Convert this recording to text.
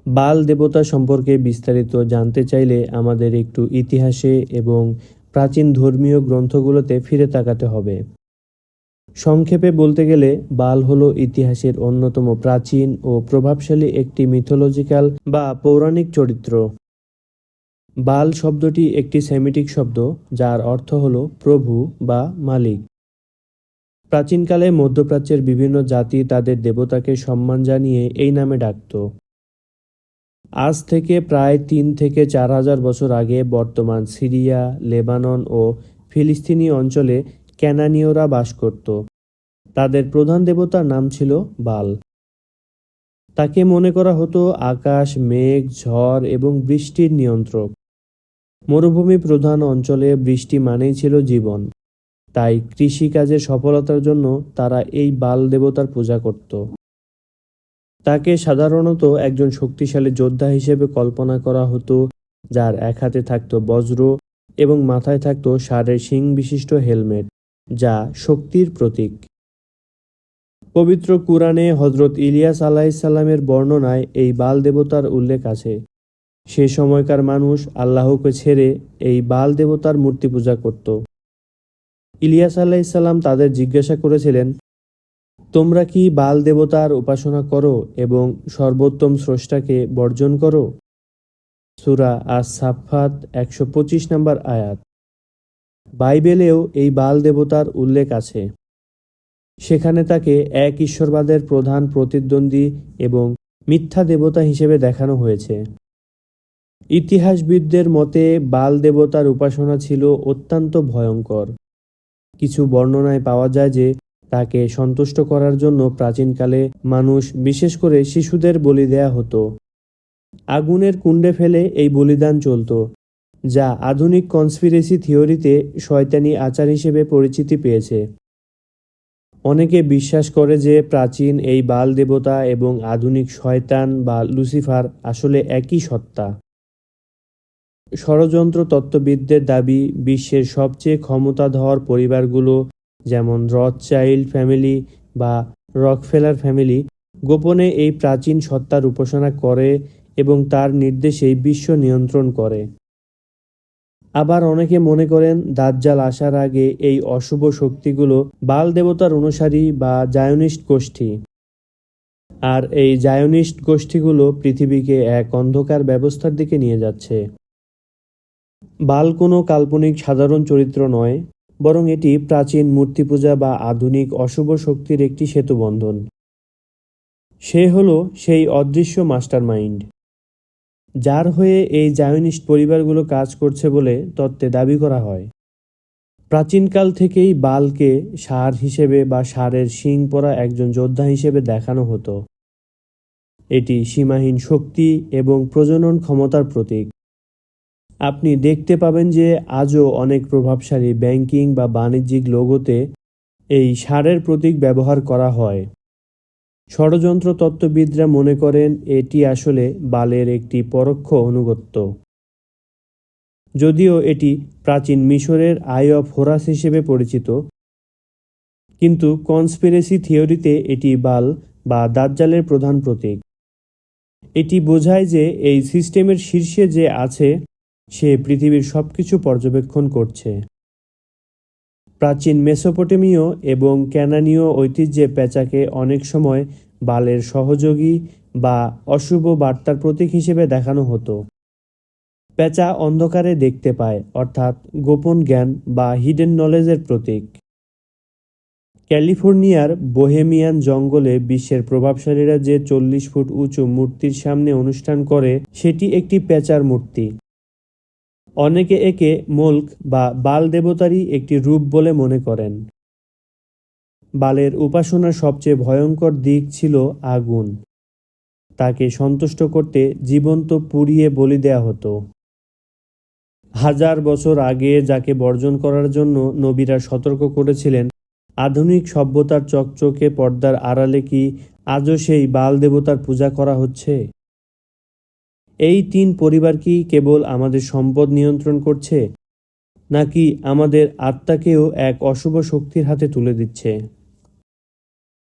বাল দেবতা সম্পর্কে বিস্তারিত জানতে চাইলে আমাদের একটু ইতিহাসে এবং প্রাচীন ধর্মীয় গ্রন্থগুলোতে ফিরে তাকাতে হবে। সংক্ষেপে বলতে গেলে বাল হলো ইতিহাসের অন্যতম প্রাচীন ও প্রভাবশালী একটি মিথোলজিক্যাল বা পৌরাণিক চরিত্র। বাল শব্দটি একটি সেমিটিক শব্দ যার অর্থ হলো প্রভু বা মালিক। প্রাচীনকালে মধ্যপ্রাচ্যের বিভিন্ন জাতি তাদের দেবতাকে সম্মান জানিয়ে এই নামে ডাকত। আজ থেকে প্রায় ৩ থেকে ৪,০০০ বছর আগে বর্তমান সিরিয়া, লেবানন ও ফিলিস্তিনি অঞ্চলে ক্যানানীয়রা বাস করত। তাদের প্রধান দেবতার নাম ছিল বাল। তাকে মনে করা হতো আকাশ, মেঘ, ঝড় এবং বৃষ্টির নিয়ন্ত্রক। মরুভূমি প্রধান অঞ্চলে বৃষ্টি মানেই ছিল জীবন, তাই কৃষিকাজের সফলতার জন্য তারা এই বাল দেবতার পূজা করত। তাকে সাধারণত একজন শক্তিশালী যোদ্ধা হিসেবে কল্পনা করা হতো, যার এক হাতে থাকত বজ্র এবং মাথায় থাকত ষাঁড়ের শিং বিশিষ্ট হেলমেট, যা শক্তির প্রতীক। পবিত্র কুরআনে হযরত ইলিয়াস আলাইহিসসালামের বর্ণনায় এই বাল দেবতার উল্লেখ আছে। সে সময়কার মানুষ আল্লাহকে ছেড়ে এই বাল দেবতার মূর্তি পূজা করত। ইলিয়াস আলাইহিসসালাম তাদের জিজ্ঞাসা করেছিলেন, তোমরা কি বাল দেবতার উপাসনা করো এবং সর্বোত্তম স্রষ্টাকে বর্জন করো? সূরা আস-সাফফাত ১২৫ নম্বর আয়াত। বাইবেলেও এই বাল দেবতার উল্লেখ আছে। সেখানে তাকে এক ঈশ্বরবাদের প্রধান প্রতিদ্বন্দ্বী এবং মিথ্যা দেবতা হিসেবে দেখানো হয়েছে। ইতিহাসবিদদের মতে বাল দেবতার উপাসনা ছিল অত্যন্ত ভয়ঙ্কর। কিছু বর্ণনায় পাওয়া যায় যে তাকে সন্তুষ্ট করার জন্য প্রাচীনকালে মানুষ, বিশেষ করে শিশুদের বলি দেয়া হতো। আগুনের কুণ্ডে ফেলে এই বলিদান চলত, যা আধুনিক কনস্পিরেসি থিওরিতে শয়তানি আচার হিসেবে পরিচিতি পেয়েছে। অনেকে বিশ্বাস করে যে প্রাচীন এই বাল দেবতা এবং আধুনিক শয়তান বা লুসিফার আসলে একই সত্তা। ষড়যন্ত্র তত্ত্ববিদদের দাবি, বিশ্বের সবচেয়ে ক্ষমতাধর পরিবারগুলো যেমন রথচাইল্ড ফ্যামিলি বা রকফেলার ফ্যামিলি গোপনে এই প্রাচীন সত্তার উপাসনা করে এবং তার নির্দেশেই বিশ্ব নিয়ন্ত্রণ করে। আবার অনেকে মনে করেন দাজ্জাল আসার আগে এই অশুভ শক্তিগুলো বাল দেবতার অনুসারী বা জায়নিস্ট গোষ্ঠী। আর এই জায়নিস্ট গোষ্ঠীগুলো পৃথিবীকে এক অন্ধকার ব্যবস্থার দিকে নিয়ে যাচ্ছে। বাল কোনো কাল্পনিক সাধারণ চরিত্র নয়, বরং এটি প্রাচীন মূর্তি পূজা বা আধুনিক অশুভ শক্তির একটি সেতুবন্ধন। সে হলো সেই অদৃশ্য মাস্টারমাইন্ড, যার হয়ে এই জায়নিস্ট পরিবারগুলো কাজ করছে বলে তত্ত্বে দাবি করা হয়। প্রাচীনকাল থেকেই বালকে ষাঁড় হিসেবে বা ষাঁড়ের শিং পরা একজন যোদ্ধা হিসেবে দেখানো হতো। এটি সীমাহীন শক্তি এবং প্রজনন ক্ষমতার প্রতীক। আপনি দেখতে পাবেন যে আজও অনেক প্রভাবশালী ব্যাংকিং বা বাণিজ্যিক লোগোতে এই ষাঁড়ের প্রতীক ব্যবহার করা হয়। ষড়যন্ত্র তত্ত্ববিদরা মনে করেন এটি আসলে বালের একটি পরোক্ষ অনুগত্য। যদিও এটি প্রাচীন মিশরের আই অফ হোরাস হিসেবে পরিচিত, কিন্তু কনস্পিরেসি থিওরিতে এটি বাল বা দাজ্জালের প্রধান প্রতীক। এটি বোঝায় যে এই সিস্টেমের শীর্ষে যে আছে সে পৃথিবীর সবকিছু পর্যবেক্ষণ করছে। প্রাচীন মেসোপটেমীয় এবং ক্যানানীয় ঐতিহ্যে পেঁচাকে অনেক সময় বালের সহযোগী বা অশুভ বার্তার প্রতীক হিসেবে দেখানো হতো। পেঁচা অন্ধকারে দেখতে পায়, অর্থাৎ গোপন জ্ঞান বা হিডেন নলেজের প্রতীক। ক্যালিফোর্নিয়ার বোহেমিয়ান জঙ্গলে বিশ্বের প্রভাবশালীরা যে 40 ফুট উঁচু মূর্তির সামনে অনুষ্ঠান করে, সেটি একটি পেঁচার মূর্তি। অনেকে একে মোল্ক বা বাল দেবতারই একটি রূপ বলে মনে করেন। বালের উপাসনার সবচেয়ে ভয়ঙ্কর দিক ছিল আগুন। তাকে সন্তুষ্ট করতে জীবন্ত পুড়িয়ে বলি দেয়া হতো। 1000 বছর আগে যাকে বর্জন করার জন্য নবীরা সতর্ক করেছিলেন, আধুনিক সভ্যতার চকচকে পর্দার আড়ালে কি আজও সেই বাল দেবতার পূজা করা হচ্ছে? এই 3 পরিবার কি কেবল আমাদের সম্পদ নিয়ন্ত্রণ করছে, নাকি আমাদের আত্মাকেও এক অশুভ শক্তির হাতে তুলে দিচ্ছে?